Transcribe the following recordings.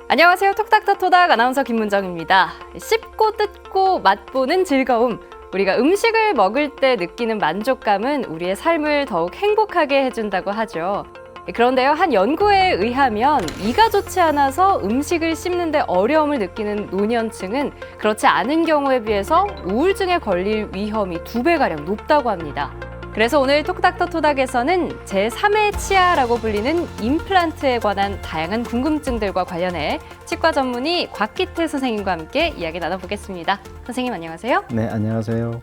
안녕하세요. 톡닥터토닥 아나운서 김문정입니다. 씹고 뜯고 맛보는 즐거움. 우리가 음식을 먹을 때 느끼는 만족감은 우리의 삶을 더욱 행복하게 해준다고 하죠. 그런데요, 한 연구에 의하면 이가 좋지 않아서 음식을 씹는데 어려움을 느끼는 노년층은 그렇지 않은 경우에 비해서 우울증에 걸릴 위험이 2배가량 높다고 합니다. 그래서 오늘 톡닥터토닥에서는 제3의 치아라고 불리는 임플란트에 관한 다양한 궁금증들과 관련해 치과 전문의 곽기태 선생님과 함께 이야기 나눠보겠습니다. 선생님 안녕하세요. 네, 안녕하세요.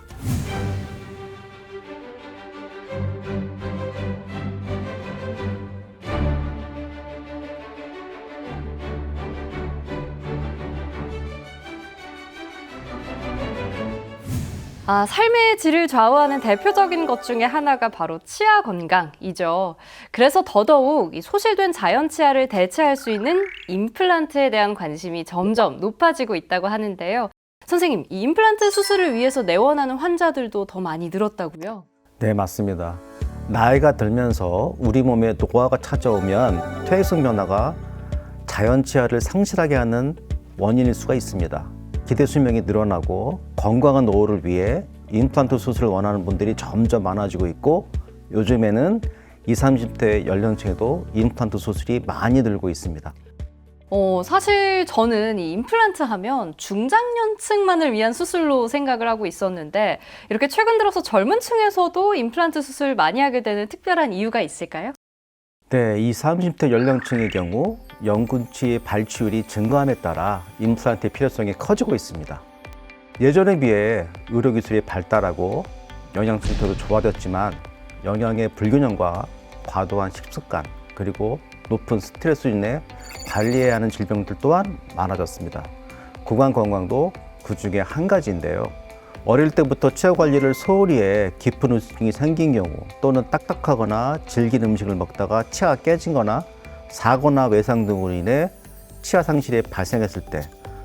삶의 질을 좌우하는 대표적인 것 중에 하나가 바로 치아 건강이죠. 그래서 더더욱 이 소실된 자연 치아를 대체할 수 있는 임플란트에 대한 관심이 점점 높아지고 있다고 하는데요. 선생님, 이 임플란트 수술을 위해서 내원하는 환자들도 더 많이 늘었다고요? 네, 맞습니다. 나이가 들면서 우리 몸에 노화가 찾아오면 퇴행성 변화가 자연 치아를 상실하게 하는 원인일 수가 있습니다. 기대 수명이 늘어나고 건강한 노후를 위해 임플란트 수술을 원하는 분들이 점점 많아지고 있고, 요즘에는 20, 30대 연령층에도 임플란트 수술이 많이 늘고 있습니다. 사실 저는 이 임플란트 하면 중장년층만을 위한 수술로 생각을 하고 있었는데, 이렇게 최근 들어서 젊은 층에서도 임플란트 수술 많이 하게 되는 특별한 이유가 있을까요? 네, 20, 30대 연령층의 경우 영구치 발치율이 증가함에 따라 임플란트의 필요성이 커지고 있습니다. 예전에 비해 의료기술이 발달하고 영양 상태도 좋아졌지만 영양의 불균형과 과도한 식습관, 그리고 높은 스트레스 인해 관리해야 하는 질병들 또한 많아졌습니다. 구강 건강도 그 중에 한 가지인데요. 어릴 때부터 치아 관리를 소홀히 해 깊은 우울증이 생긴 경우, 또는 딱딱하거나 질긴 음식을 먹다가 치아가 깨진 거나 사고나 외상 등으로 인해 치아 상실이 발생했을 때,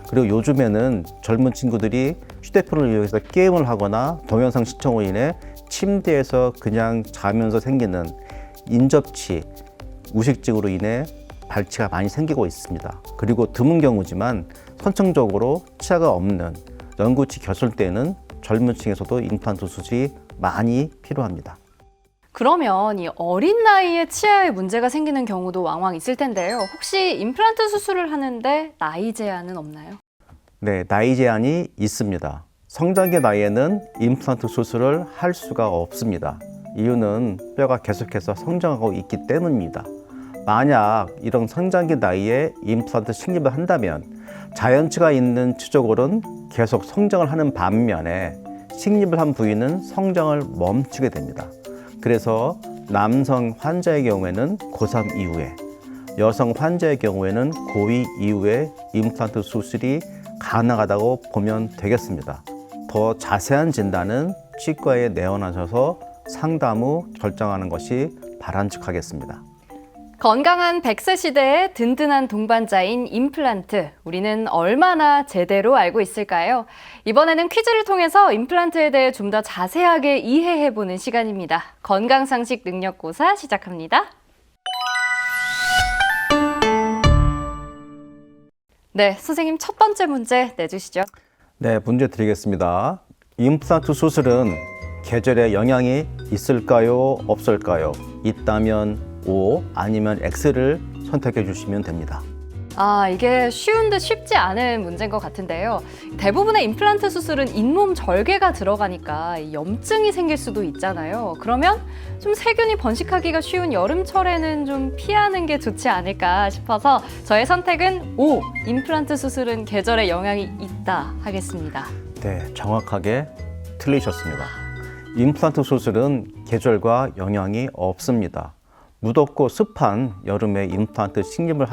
그리고 요즘에는 젊은 친구들이 휴대폰을 이용해서 게임을 하거나 동영상 시청으로 인해 침대에서 그냥 자면서 생기는 인접치, 우식증으로 인해 발치가 많이 생기고 있습니다. 그리고 드문 경우지만 선천적으로 치아가 없는 영구치 겨술대는 젊은 층에서도 임플란트 수술이 많이 필요합니다. 그러면 이 어린 나이에 치아에 문제가 생기는 경우도 왕왕 있을 텐데요. 혹시 임플란트 수술을 하는데 나이 제한은 없나요? 네, 나이 제한이 있습니다. 성장기 나이에는 임플란트 수술을 할 수가 없습니다. 이유는 뼈가 계속해서 성장하고 있기 때문입니다. 만약 이런 성장기 나이에 임플란트 식립을 한다면 자연치가 있는 치조골은 계속 성장을 하는 반면에 식립을 한 부위는 성장을 멈추게 됩니다. 그래서 남성 환자의 경우에는 고3 이후에, 여성 환자의 경우에는 고2 이후에 임플란트 수술이 가능하다고 보면 되겠습니다. 더 자세한 진단은 치과에 내원하셔서 상담 후 결정하는 것이 바람직하겠습니다. 건강한 100세 시대의 든든한 동반자인 임플란트, 우리는 얼마나 제대로 알고 있을까요? 이번에는 퀴즈를 통해서 임플란트에 대해 좀 더 자세하게 이해해보는 시간입니다. 건강상식 능력고사 시작합니다. 네, 선생님 첫 번째 문제 내주시죠. 네, 문제 드리겠습니다. 임플란트 수술은 계절에 영향이 있을까요? 없을까요? 있다면 O, 아니면 X를 선택해 주시면 됩니다. 이게 쉬운 듯 쉽지 않은 문제인 것 같은데요. 대부분의 임플란트 수술은 잇몸 절개가 들어가니까 염증이 생길 수도 있잖아요. 그러면 좀 세균이 번식하기가 쉬운 여름철에는 좀 피하는 게 좋지 않을까 싶어서 저의 선택은 O, 임플란트 수술은 계절에 영향이 있다 하겠습니다. 네, 정확하게 틀리셨습니다. 임플란트 수술은 계절과 영향이 없습니다. 무덥고 습한 여름에 임플란트 식립을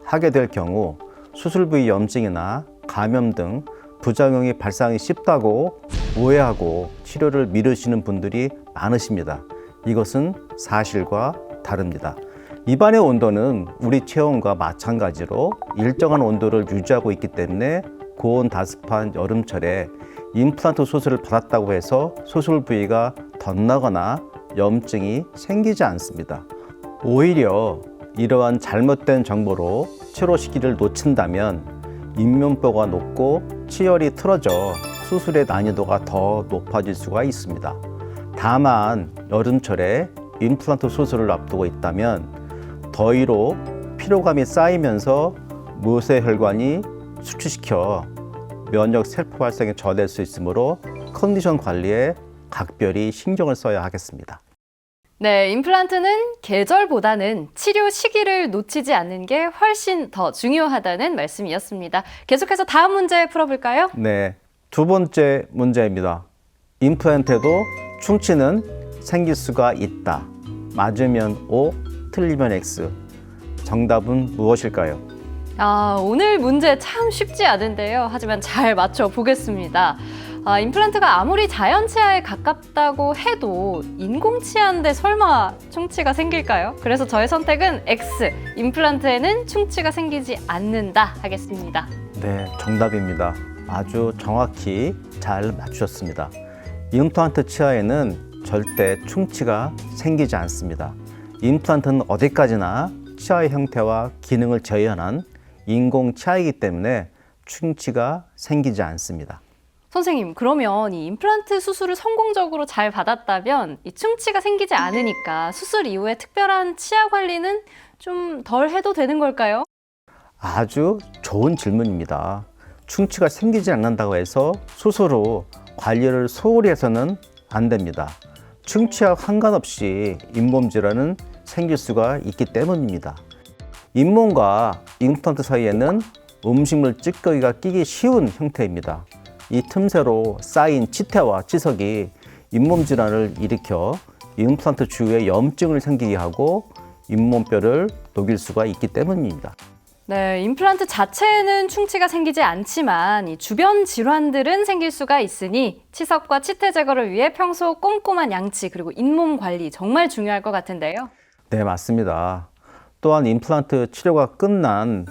하게 될 경우 수술 부위 염증이나 감염 등 부작용이 발생하기 쉽다고 오해하고 치료를 미루시는 분들이 많으십니다. 이것은 사실과 다릅니다. 입안의 온도는 우리 체온과 마찬가지로 일정한 온도를 유지하고 있기 때문에 고온다습한 여름철에 임플란트 수술을 받았다고 해서 수술 부위가 덧나거나 염증이 생기지 않습니다. 오히려 이러한 잘못된 정보로 치료 시기를 놓친다면 잇몸뼈가 높고 치열이 틀어져 수술의 난이도가 더 높아질 수가 있습니다. 다만 여름철에 임플란트 수술을 앞두고 있다면 더위로 피로감이 쌓이면서 모세혈관이 수축시켜 면역 세포 발생에 저해될 수 있으므로 컨디션 관리에 각별히 신경을 써야 하겠습니다. 네, 임플란트는 계절보다는 치료 시기를 놓치지 않는 게 훨씬 더 중요하다는 말씀이었습니다. 계속해서 다음 문제 풀어볼까요? 네, 두 번째 문제입니다. 임플란트에도 충치는 생길 수가 있다. 맞으면 O, 틀리면 X. 정답은 무엇일까요? 오늘 문제 참 쉽지 않은데요. 하지만 잘 맞춰보겠습니다. 임플란트가 아무리 자연 치아에 가깝다고 해도 인공 치아인데 설마 충치가 생길까요? 그래서 저의 선택은 X, 임플란트에는 충치가 생기지 않는다 하겠습니다. 네, 정답입니다. 아주 정확히 잘 맞추셨습니다. 임플란트 치아에는 절대 충치가 생기지 않습니다. 임플란트는 어디까지나 치아의 형태와 기능을 재현한 인공 치아이기 때문에 충치가 생기지 않습니다. 선생님, 그러면 이 임플란트 수술을 성공적으로 잘 받았다면 이 충치가 생기지 않으니까 수술 이후에 특별한 치아 관리는 좀 덜 해도 되는 걸까요? 아주 좋은 질문입니다. 충치가 생기지 않는다고 해서 수술 후 관리를 소홀히 해서는 안 됩니다. 충치와 상관없이 잇몸 질환은 생길 수가 있기 때문입니다. 잇몸과 임플란트 사이에는 음식물 찌꺼기가 끼기 쉬운 형태입니다. 이 틈새로 쌓인 치태와 치석이 잇몸 질환을 일으켜 임플란트 주위에 염증을 생기게 하고 잇몸뼈를 녹일 수가 있기 때문입니다. 네, 임플란트 자체에는 충치가 생기지 않지만 이 주변 질환들은 생길 수가 있으니 치석과 치태 제거를 위해 평소 꼼꼼한 양치 그리고 잇몸 관리 정말 중요할 것 같은데요. 네, 맞습니다. 또한 임플란트 치료가 끝난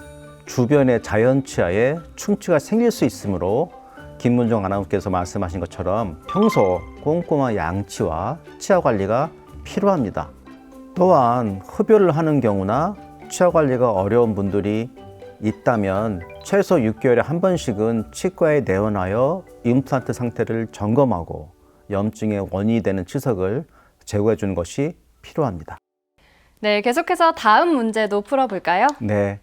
주변의 자연 치아에 충치가 생길 수 있으므로 김문정 아나운서께서 말씀하신 것처럼 평소 꼼꼼한 양치와 치아 관리가 필요합니다. 또한 흡연을 하는 경우나 치아 관리가 어려운 분들이 있다면 최소 6개월에 한 번씩은 치과에 내원하여 임플란트 상태를 점검하고 염증의 원인이 되는 치석을 제거해 주는 것이 필요합니다. 네, 계속해서 다음 문제도 풀어볼까요? 네,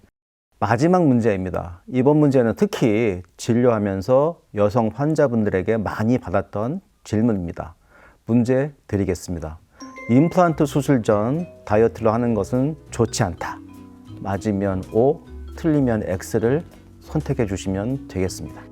마지막 문제입니다. 이번 문제는 특히 진료하면서 여성 환자분들에게 많이 받았던 질문입니다. 문제 드리겠습니다. 임플란트 수술 전 다이어트를 하는 것은 좋지 않다. 맞으면 O, 틀리면 X를 선택해 주시면 되겠습니다.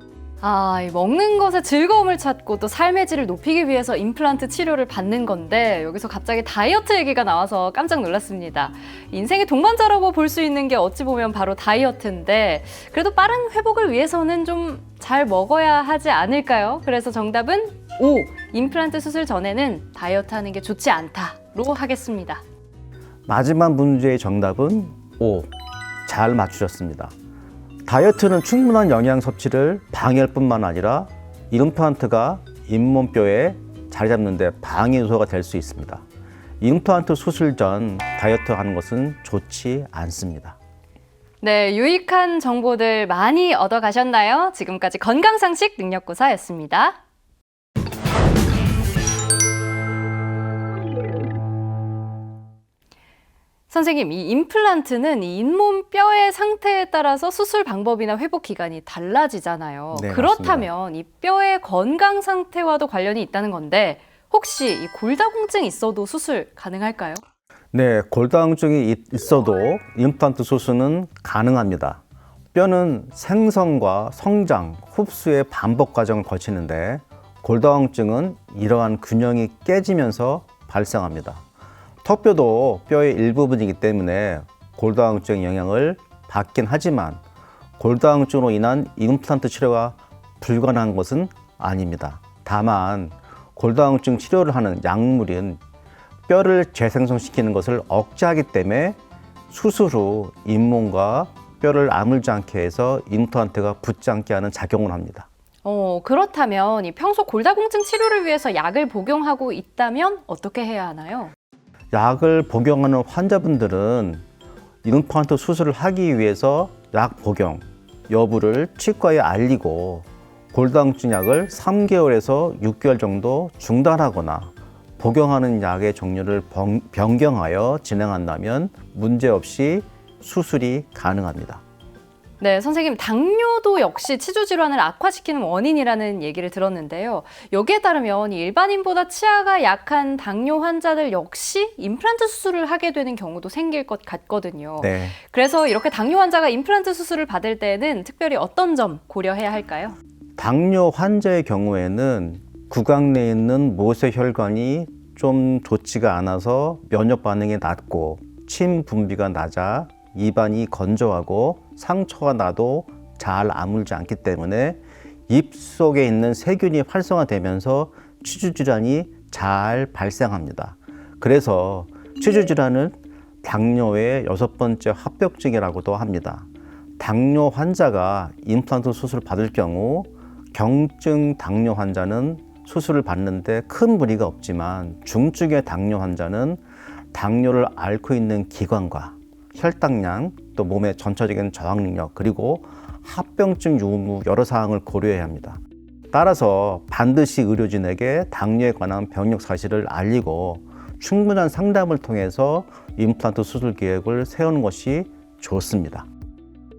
이 먹는 것에 즐거움을 찾고 또 삶의 질을 높이기 위해서 임플란트 치료를 받는 건데 여기서 갑자기 다이어트 얘기가 나와서 깜짝 놀랐습니다. 인생의 동반자라고 볼 수 있는 게 어찌 보면 바로 다이어트인데 그래도 빠른 회복을 위해서는 좀 잘 먹어야 하지 않을까요? 그래서 정답은 O, 임플란트 수술 전에는 다이어트 하는 게 좋지 않다로 하겠습니다. 마지막 문제의 정답은 O, 잘 맞추셨습니다. 다이어트는 충분한 영양 섭취를 방해할 뿐만 아니라 임플란트가 잇몸뼈에 자리 잡는 데 방해 요소가 될 수 있습니다. 임플란트 수술 전 다이어트 하는 것은 좋지 않습니다. 네, 유익한 정보들 많이 얻어가셨나요? 지금까지 건강상식 능력고사였습니다. 선생님, 이 임플란트는 이 잇몸 뼈의 상태에 따라서 수술 방법이나 회복 기간이 달라지잖아요. 네, 그렇다면 이 뼈의 건강 상태와도 관련이 있다는 건데 혹시 이 골다공증이 있어도 수술 가능할까요? 네, 골다공증이 있어도 임플란트 수술은 가능합니다. 뼈는 생성과 성장, 흡수의 반복 과정을 거치는데 골다공증은 이러한 균형이 깨지면서 발생합니다. 턱뼈도 뼈의 일부분이기 때문에 골다공증 영향을 받긴 하지만 골다공증으로 인한 임플란트 치료가 불가능한 것은 아닙니다. 다만 골다공증 치료를 하는 약물인 뼈를 재생성시키는 것을 억제하기 때문에 수술 후 잇몸과 뼈를 아물지 않게 해서 임플란트가 붙지 않게 하는 작용을 합니다. 그렇다면 이 평소 골다공증 치료를 위해서 약을 복용하고 있다면 어떻게 해야 하나요? 약을 복용하는 환자분들은 임플란트 수술을 하기 위해서 약 복용 여부를 치과에 알리고 골다공증 약을 3개월에서 6개월 정도 중단하거나 복용하는 약의 종류를 변경하여 진행한다면 문제없이 수술이 가능합니다. 네, 선생님, 당뇨도 역시 치주 질환을 악화시키는 원인이라는 얘기를 들었는데요. 여기에 따르면 일반인보다 치아가 약한 당뇨 환자들 역시 임플란트 수술을 하게 되는 경우도 생길 것 같거든요. 네. 그래서 이렇게 당뇨 환자가 임플란트 수술을 받을 때는 특별히 어떤 점 고려해야 할까요? 당뇨 환자의 경우에는 구강 내에 있는 모세혈관이 좀 좋지가 않아서 면역 반응이 낮고 침 분비가 낮아 입안이 건조하고 상처가 나도 잘 아물지 않기 때문에 입 속에 있는 세균이 활성화되면서 치주 질환이 잘 발생합니다. 그래서 치주 질환은 당뇨의 6번째 합병증이라고도 합니다. 당뇨 환자가 임플란트 수술을 받을 경우 경증 당뇨 환자는 수술을 받는데 큰 무리가 없지만 중증의 당뇨 환자는 당뇨를 앓고 있는 기관과 혈당량, 또 몸의 전체적인 저항 능력, 그리고 합병증 유무 여러 사항을 고려해야 합니다. 따라서 반드시 의료진에게 당뇨에 관한 병력 사실을 알리고 충분한 상담을 통해서 임플란트 수술 계획을 세우는 것이 좋습니다.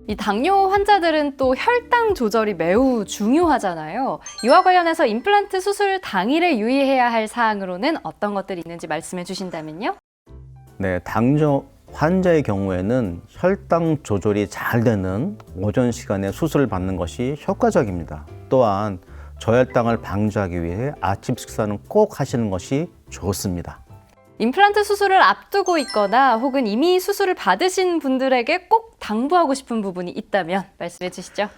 이 당뇨 환자들은 또 혈당 조절이 매우 중요하잖아요. 이와 관련해서 임플란트 수술 당일에 유의해야 할 사항으로는 어떤 것들이 있는지 말씀해 주신다면요? 네, 당뇨 환자의 경우에는 혈당 조절이 잘 되는 오전 시간에 수술을 받는 것이 효과적입니다. 또한 저혈당을 방지하기 위해 아침 식사는 꼭 하시는 것이 좋습니다. 임플란트 수술을 앞두고 있거나 혹은 이미 수술을 받으신 분들에게 꼭 당부하고 싶은 부분이 있다면 말씀해 주시죠.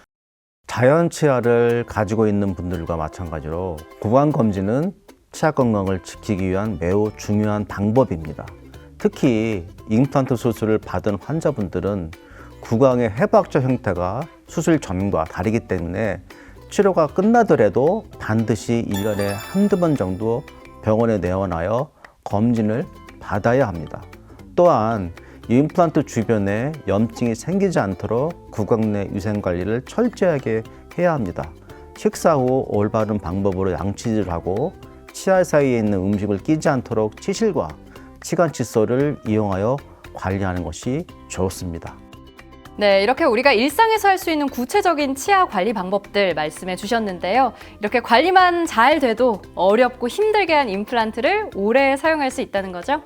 자연 치아를 가지고 있는 분들과 마찬가지로 구강 검진은 치아 건강을 지키기 위한 매우 중요한 방법입니다. 특히 임플란트 수술을 받은 환자분들은 구강의 해부학적 형태가 수술 전과 다르기 때문에 치료가 끝나더라도 반드시 1년에 한두 번 정도 병원에 내원하여 검진을 받아야 합니다. 또한 임플란트 주변에 염증이 생기지 않도록 구강 내 위생 관리를 철저하게 해야 합니다. 식사 후 올바른 방법으로 양치질을 하고 치아 사이에 있는 음식을 끼지 않도록 치실과 치간 칫솔을 이용하여 관리하는 것이 좋습니다. 네, 이렇게 우리가 일상에서 할 수 있는 구체적인 치아 관리 방법들 말씀해 주셨는데요. 이렇게 관리만 잘 돼도 어렵고 힘들게 한 임플란트를 오래 사용할 수 있다는 거죠?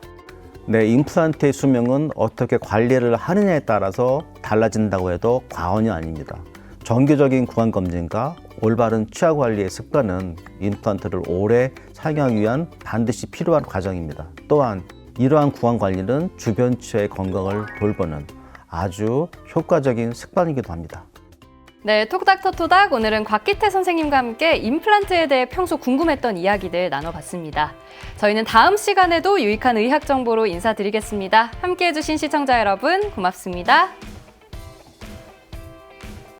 네, 임플란트의 수명은 어떻게 관리를 하느냐에 따라서 달라진다고 해도 과언이 아닙니다. 정기적인 구강 검진과 올바른 치아 관리의 습관은 임플란트를 오래 사용하기 위한 반드시 필요한 과정입니다. 또한 이러한 구강 관리는 주변 치아의 건강을 돌보는 아주 효과적인 습관이기도 합니다. 네, 톡닥터 토닥 오늘은 곽기태 선생님과 함께 임플란트에 대해 평소 궁금했던 이야기들 나눠봤습니다. 저희는 다음 시간에도 유익한 의학 정보로 인사드리겠습니다. 함께해 주신 시청자 여러분 고맙습니다.